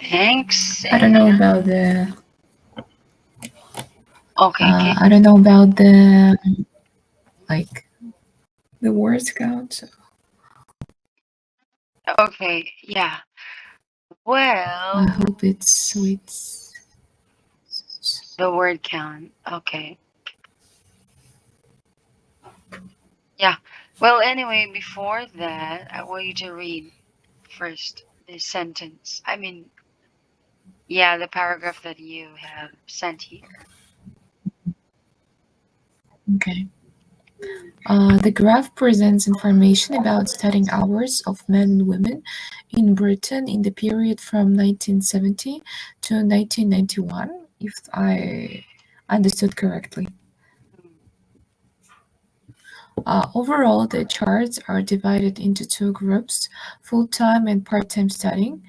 Thanks. I don't know And about the okay, okay, I don't know about the like the words count. So okay. Yeah. I Well, hope it's the word count. Okay. Yeah. Well, anyway, before that, I want you to read first the sentence. I mean, yeah, the paragraph that you have sent here. okay. The graph presents information about studying hours of men and women in Britain in the period from 1970 to 1991, if I understood correctly. Mm. Overall, the charts are divided into two groups, full-time and part-time studying.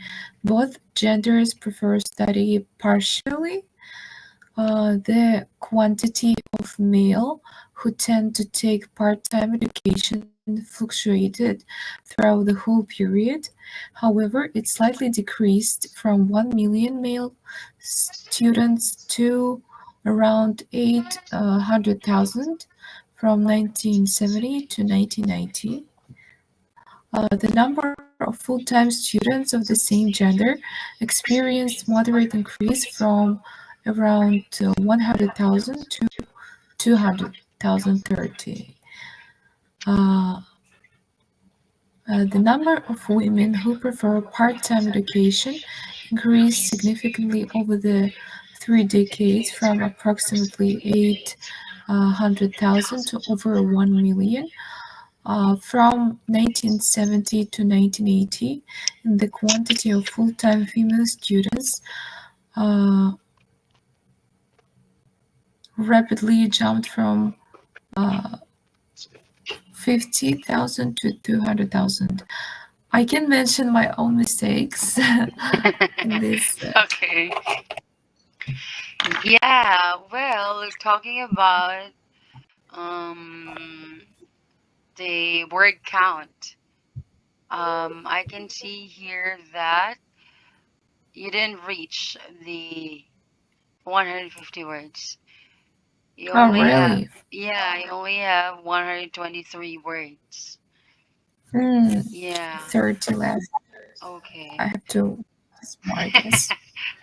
Both genders prefer study partially. The quantity of male who tend to take part-time education fluctuated throughout the whole period. However, it slightly decreased from 1 million male students to around 800,000 from 1970 to 1990. The number of full-time students of the same gender experienced moderate increase from around 100,000 to 200,030. Uh, the number of women who prefer part-time education increased significantly over the 3 decades from approximately 800,000 to over 1 million. From 1970 to 1980, the quantity of full-time female students uh, rapidly jumped from uh, 50,000 to 200,000. I can mention my own mistakes in this. Okay. Yeah. Well, talking about um the word count. I can see here that you didn't reach the 150 words. You Oh, only have, really? yeah, you only have 123 words. Mm, Yeah, 30 left. I okay. have to smart this.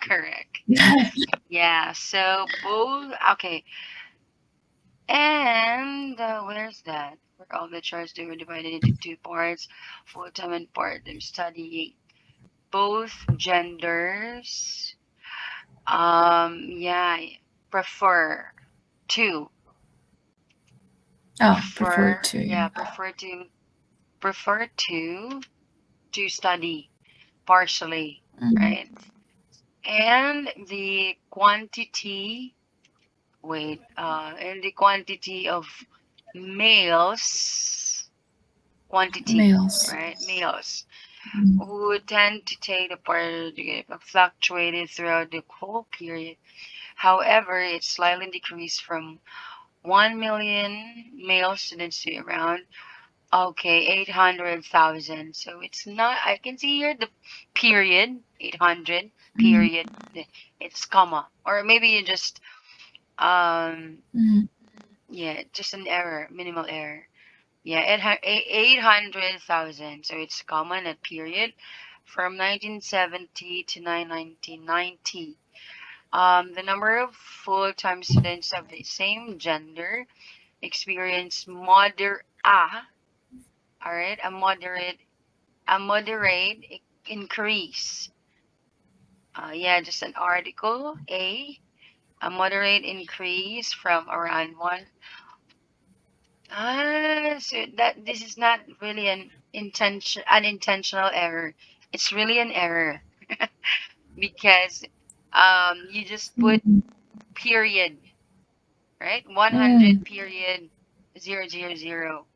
Correct. Yeah, so both, okay. And where's that? Where all the charts they were divided into two parts, full-time and part-time study. Both genders, yeah, prefer to, Oh, prefer to. yeah, prefer to study partially, Mm, right? And the quantity, wait, and the quantity of males, quantity, males. right? Males Mm, who tend to take the part fluctuated throughout the whole period. However, it slightly decreased from 1 million male students to around, okay, 800,000. So it's not, I can see here the period, 800, mm, period, it's comma. Or maybe you just, um, mm, yeah, just an error, minimal error. Yeah, 800,000. So it's comma, not period. From 1970 to 1990. The number of full-time students of the same gender experience all right, a moderate increase. Yeah, just an article. A moderate increase from around one. So that this is not really unintentional error. It's really an error because you just put mm, period, right? mm. 100 period 000,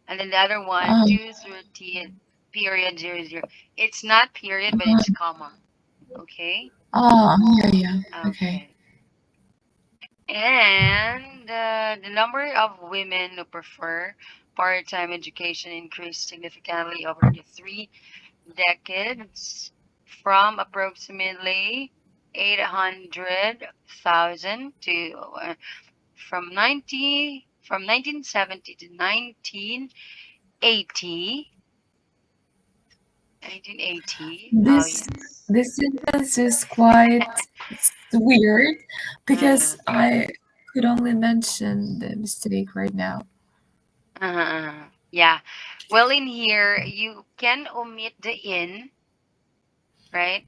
and then the other one Oh, 230 period 00. It's not period, but it's comma. Okay. oh, yeah, yeah. Okay. Okay. And the number of women who prefer part-time education increased significantly over the 3 decades. from approximately 800,000 to from 1970 to 1980. 1980. Oh This yeah. this sentence is quite weird Uh, because I could only mention the mistake right now. yeah. Well, in here you can omit the in, right?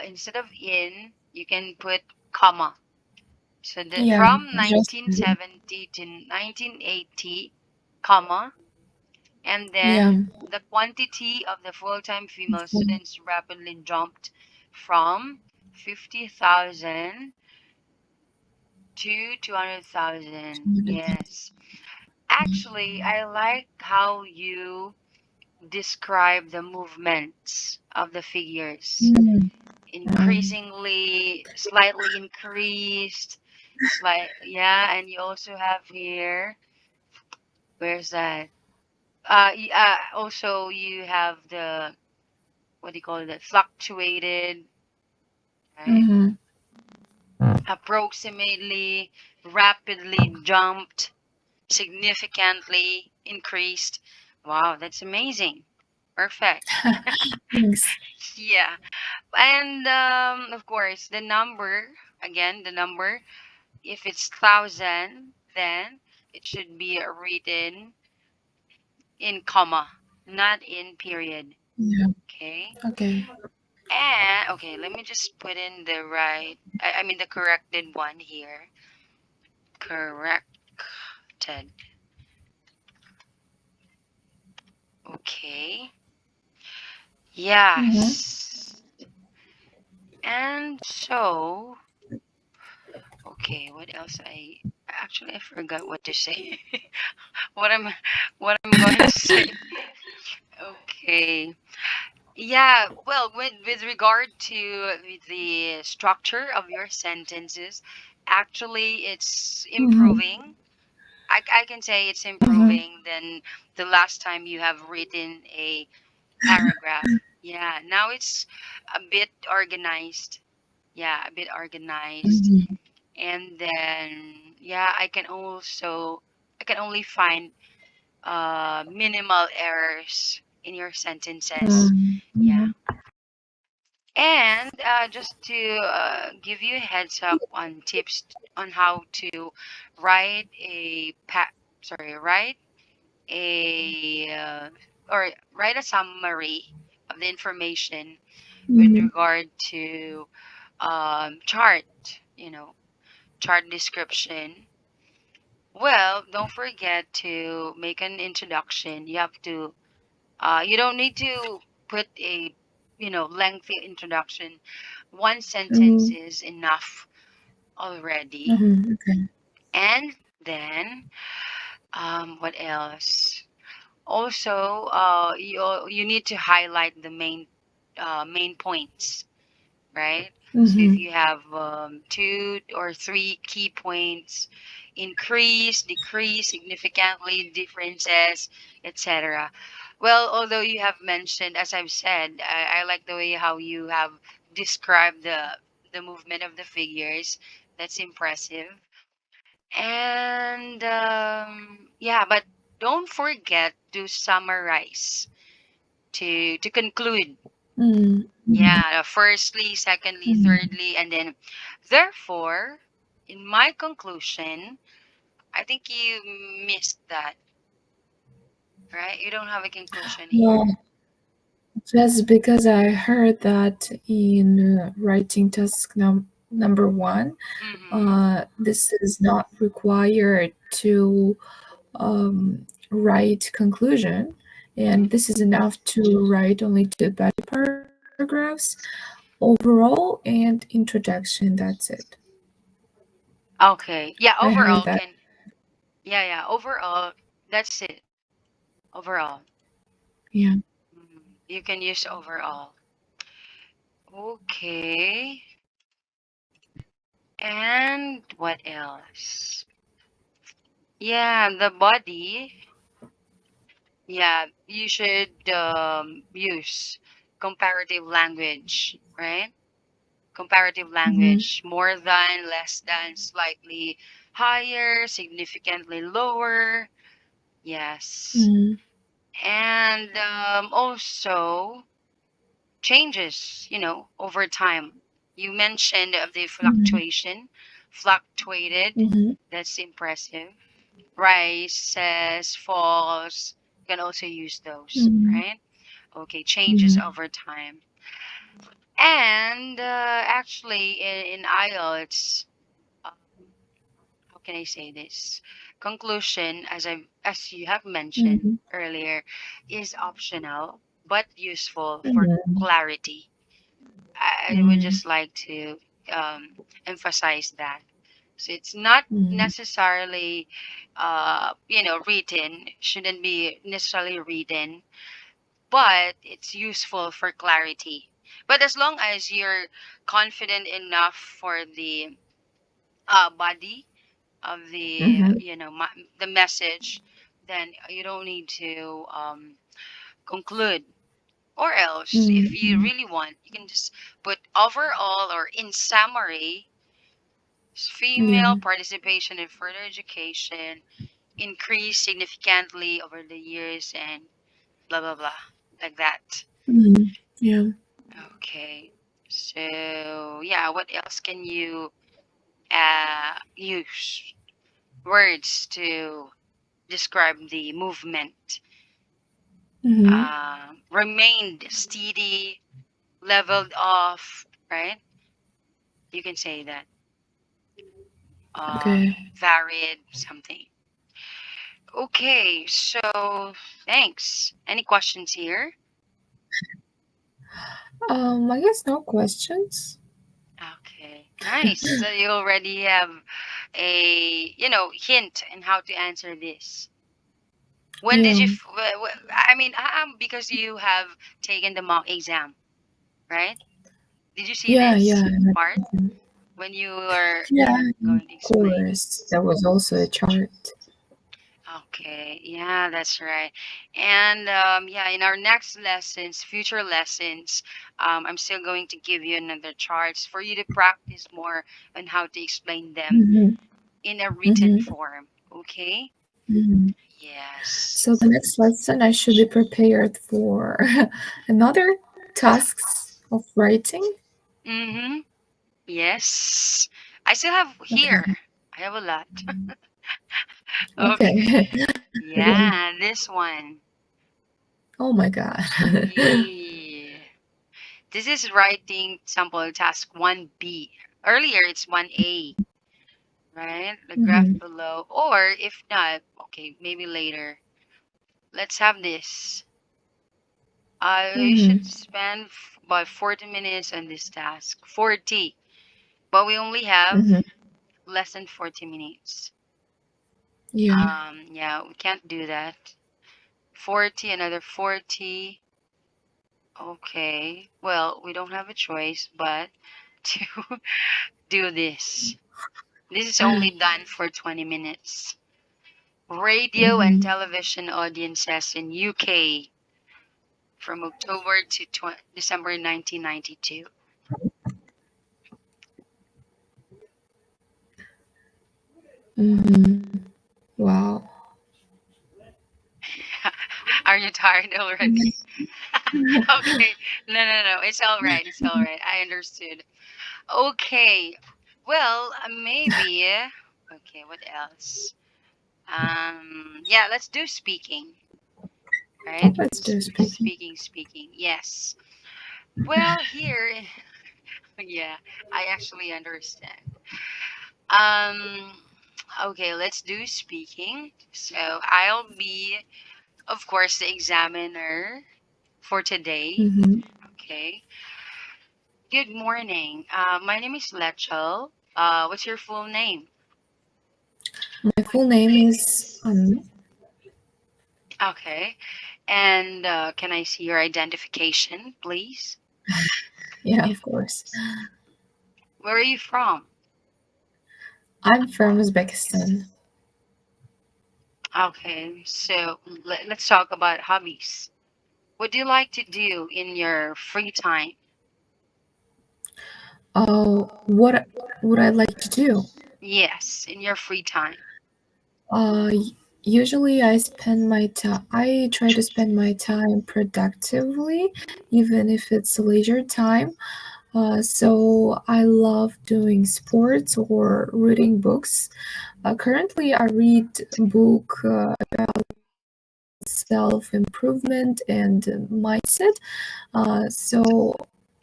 Instead of in, you can put comma. So the Yeah, from just 1970 to 1980, comma, and yeah. then the quantity of the full-time female Okay. students rapidly jumped from 50,000 to 200,000. Yes. Actually, I like how you describe the movements of the figures. Mm, Increasingly, slightly increased, yeah, and you also have here, where's that? Also you have the, what do you call it? Fluctuated, right? mm-hmm. Approximately, rapidly jumped, significantly increased. Wow, that's amazing. Perfect. Thanks. Yeah. And of course, the number, again, the number, if it's thousand, then it should be written in comma, not in period. Yeah. Okay. Okay. And okay, let me just put in the right, I mean the corrected one here. Corrected. Okay. Mm-hmm. Yes. And so, okay, what else I forgot what to say. what am what I'm going to say. Okay. Yeah, well, with regard to the structure of your sentences, actually it's Mm-hmm. improving. I can say it's Mm-hmm. improving than the last time you have written a paragraph. Yeah, now it's a bit organized. Yeah, a bit organized. Mm-hmm. And then yeah, I can only find minimal errors in your sentences. Yeah. Mm-hmm. And just to give you a heads up on tips on how to write write a or write a summary of the information with Mm-hmm. regard to chart, you know, chart description. Well, don't forget to make an introduction. You have to, you don't need to put a, lengthy introduction. One sentence Mm-hmm. is enough already. Mm-hmm. Okay. And then, what else? Also, you need to highlight the main points, right? So if Mm-hmm. you have two or three key points, increase, decrease, significantly, differences, etc. Well, although you have mentioned, as I've said, I like the way how you have described the movement of the figures. That's impressive. And yeah, but don't forget to summarize, to conclude. Mm-hmm. Yeah, firstly, secondly, Mm-hmm. thirdly, and then therefore, in my conclusion, I think you missed that, right? You don't have a conclusion Well, here. just because I heard that in writing task number one, Mm-hmm. this is not required to write conclusion, and Mm-hmm. this is enough to write only two body paragraphs, overall and introduction. That's it. Okay. Yeah, I heard overall that. can, yeah, overall, that's it. Overall. Yeah. You can use overall. Okay. And what else? Yeah, the body. Yeah, you should use. comparative language, right? Comparative Mm-hmm. language, more than, less than, slightly higher, significantly lower. Yes. Mm-hmm. And also changes, over time. You mentioned of the fluctuation, fluctuated. Mm-hmm. That's impressive. Rises, falls. You can also use those, Mm-hmm. right? Okay, changes Mm-hmm. over time. And actually, in IELTS, uh, how can I say this? Conclusion, as you have mentioned Mm-hmm. earlier, is optional but useful for Mm-hmm. clarity. I would just like to emphasize that. So it's not Mm-hmm. necessarily, written. Shouldn't be necessarily written, but it's useful for clarity. But as long as you're confident enough for the body of the Mm-hmm. the message, then you don't need to conclude. Or else, if you Mm-hmm. really want, you can just put overall, or in summary, female Yeah. participation in further education increased significantly over the years, and blah blah blah, like that. Mm-hmm. Yeah. Okay. So yeah, what else can you use words to describe the movement? Mm-hmm. Remained steady, leveled off, right? You can say that. Okay. Varied something. Okay, so thanks. Any questions here? I guess no questions. Okay, nice. So you already have a hint in how to answer this. When did Yeah. you? I mean, because you have taken the mock exam, right? Did you see Yeah. Yeah. this part when you were Yeah. going to Of explain? course. That was also a chart. Okay, yeah, that's right. And yeah, in our next lessons, future lessons, I'm still going to give you another charts for you to practice more on how to explain them Mm-hmm. in a written Mm-hmm. form. Okay? Mm-hmm. Yes. So the next lesson, I should be prepared for another tasks of writing. Mm-hmm. Yes. I still have here. Okay. I have a lot. Okay. Okay. Okay. Yeah, this one. Oh my God. Yeah. This is writing sample task 1B. Earlier, it's 1A, right? The graph Mm-hmm. below. Or if not, okay, maybe later. Let's have this. I Mm-hmm. should spend about 40 minutes on this task. 40. But we only have Mm-hmm. less than 40 minutes. Yeah. Yeah, we can't do that. 40, another 40. Okay. Well, we don't have a choice but to do this. This is only done for 20 minutes. Radio and Mm-hmm. television audiences in UK from October to December 1992. Mm-hmm. Wow. Are you tired already? Okay. No, no, no. It's all right. It's all right. I understood. Okay. Well, maybe. Okay, what else? Yeah, let's do speaking, right? Let's do speaking. Speaking. Yes. Well, here, yeah, I actually understand. Um, okay, let's do speaking. So I'll be, of course, the examiner for today. Mm-hmm. Okay. Good morning. My name is Lechel. What's your full name? My full name is Okay. And can I see your identification, please? yeah, of course. Where are you from? I'm from Uzbekistan. Okay. So let's talk about hobbies. What do you like to do in your free time? What would I like to do? Yes, in your free time. Usually I spend my time. I try to spend my time productively, even if it's leisure time. So I love doing sports or reading books. Currently, I read a book self improvement and mindset. So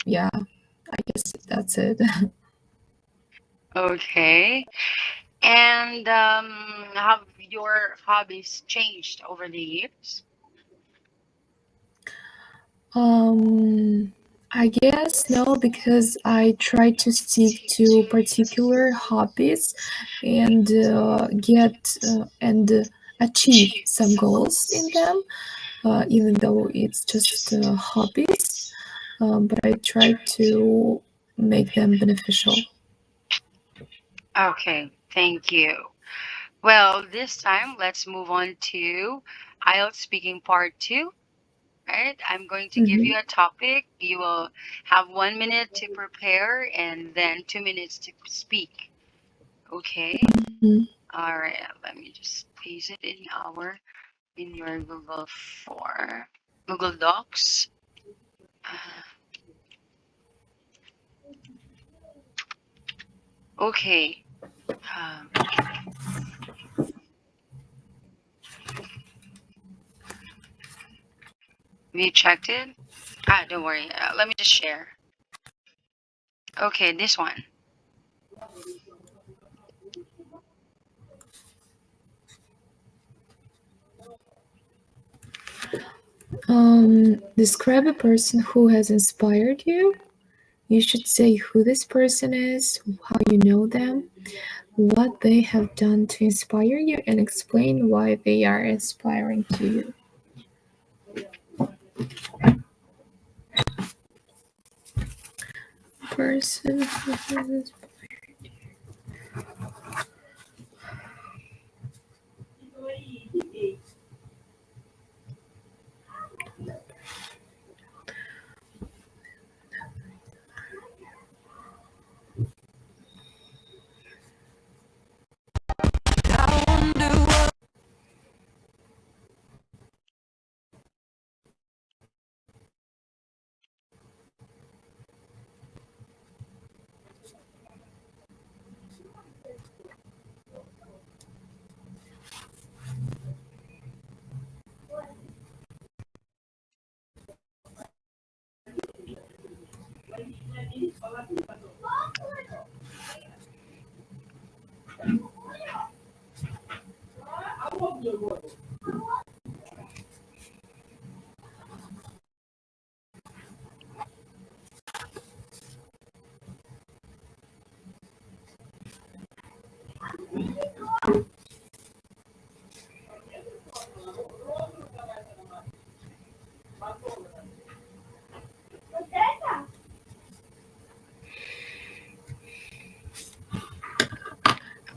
yeah, I guess that's it. Okay. And have your hobbies changed over the years? Um, I guess no, because I try to stick to particular hobbies and get and achieve some goals in them, even though it's just hobbies. But I try to make them beneficial. Okay, thank you. Well, this time let's move on to IELTS speaking part two. Right? I'm going to give Mhm, you a topic. You will have 1 minute to prepare and then 2 minutes to speak. Okay? mhm. All right. Let me just paste it in your Google Docs. Uh, okay. Um, have you checked it? Don't worry. Let me just share. Okay, this one. Describe a person who has inspired you. You should say who this person is, how you know them, what they have done to inspire you, and explain why they are inspiring to you. Person who has.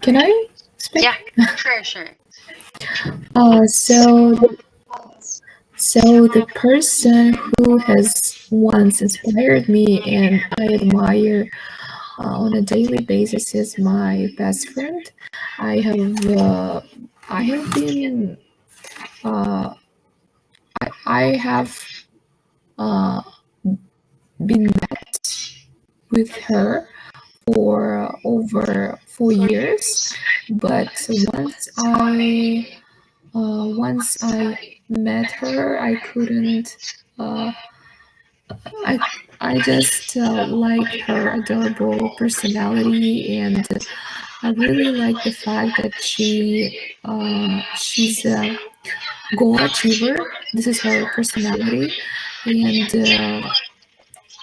Can Okay. I speak? Yeah, sure, sure. Uh, so, so the person who has once inspired me and I admire on a daily basis is my best friend. I have uh, I have been uh, I have uh, been met with her for over 4 years, but once I met her, I couldn't. Uh, I I just like her adorable personality, and I really like the fact that she's a goal achiever. This is her personality, and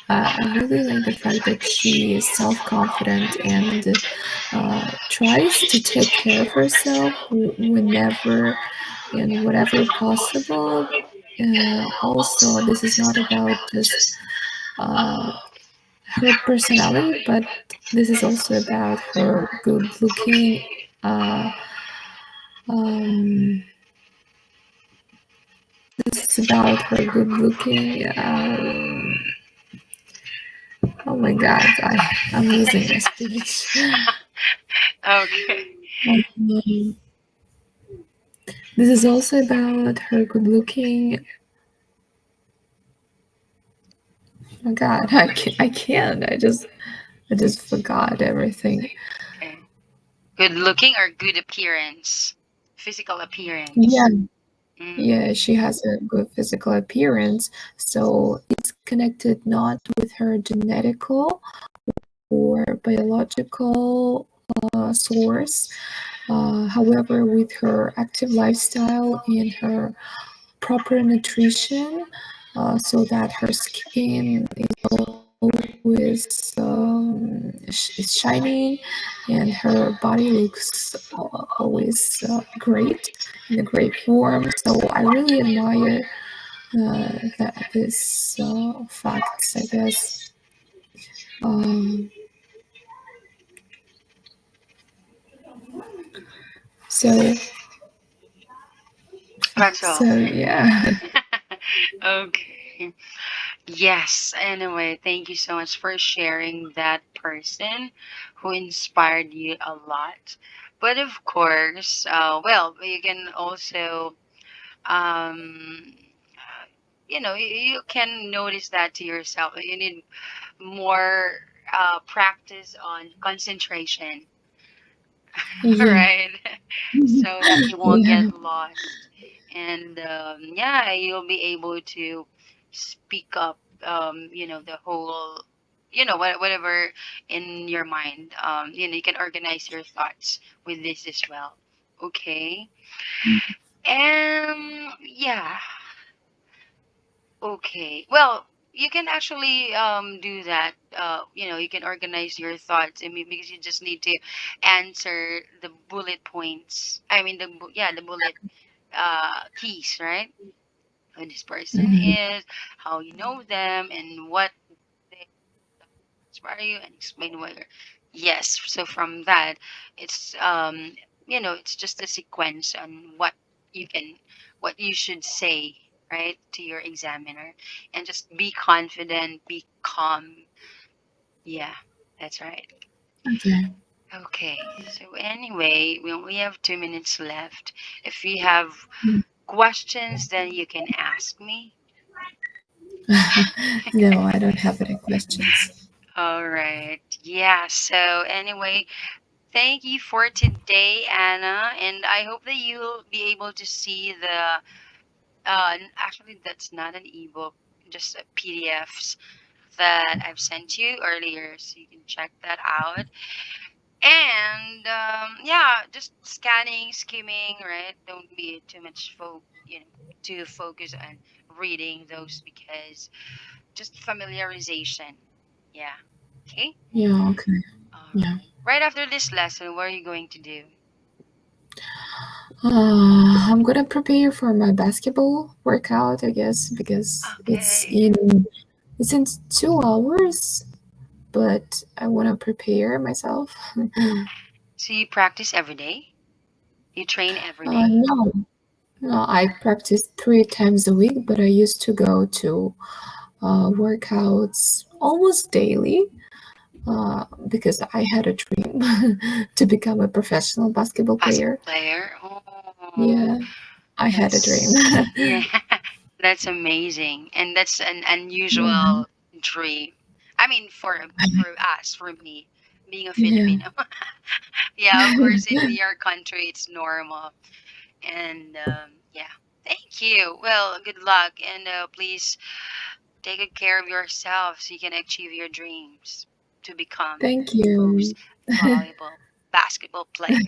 I really like the fact that she is self confident and tries to take care of herself whenever and whatever possible. Also, this is not about just uh, her personality, but this is also about her good looking. Uh, um, This is about her good looking. Oh my god, I'm losing my speech. Okay. Um, this is also about her good looking. Oh god, I can't. I just forgot everything. Okay. Good looking or good appearance? Physical Yeah, appearance. Mm, yeah, she has a good physical appearance, so it's connected not with her genetical or biological source. However, with her active lifestyle and her proper nutrition, so that her skin always is shining and her body looks always great in a great form. So I really admire this facts, I guess. Um, so that's so all. yeah. Okay. Yes. Anyway, thank you so much for sharing that person who inspired you a lot. But of course, well, you can also, um, you can notice that to yourself. You need more practice on concentration, Yeah. right? So that you won't Yeah. get lost. And yeah, you'll be able to speak up, the whole, whatever in your mind. You can organize your thoughts with this as well. Okay. And yeah, okay. Well, you can actually do that. You can organize your thoughts. I mean, because you just need to answer the bullet points. I mean, the bullet keys, right? Who this person Mhm. is, how you know them, and what they inspire you, and explain why. Yes. So from that, it's it's just a sequence on you can, what you should say, right, to your examiner, and just be confident, be calm. Yeah, that's right. Okay. Okay. So anyway, we only have 2 minutes left. If you have questions, then you can ask me. No, I don't have any questions. All right. Yeah. So anyway, thank you for today, Anna, and I hope that you'll be able to see the. Actually, that's not an ebook, just a PDFs that I've sent you earlier, so you can check that out. And yeah, just scanning, skimming, right? Don't be too much to focus on reading those, because just familiarization. Yeah. Okay. Yeah, okay. All Yeah. right. Right after this lesson, what are you going to do? I'm gonna prepare for my basketball workout, I guess, because Okay. it's in 2 hours, but I wanna prepare myself. So you practice every day? You train every day? No, no, I practice 3 times a week, but I used to go to workouts almost daily because I had a dream to become a professional basketball Basketball player. player? Oh, Yeah, I had a dream. that's, yeah, that's amazing. And that's an Yeah. unusual dream. I mean, for us, for me, being a Yeah. Filipino. Yeah, of course, in your country, it's normal. And yeah, thank you. Well, good luck. And please take good care of yourself so you can achieve your dreams to become Thank the most you. valuable basketball player,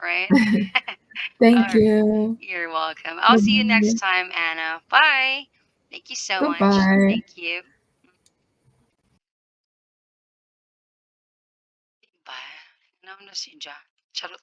right? All Thank right. you. You're welcome. I'll see you next Bye-bye. time, Anna. Bye. Thank you so much. Goodbye. Thank you. Bye. Naman na si Ja. Charot.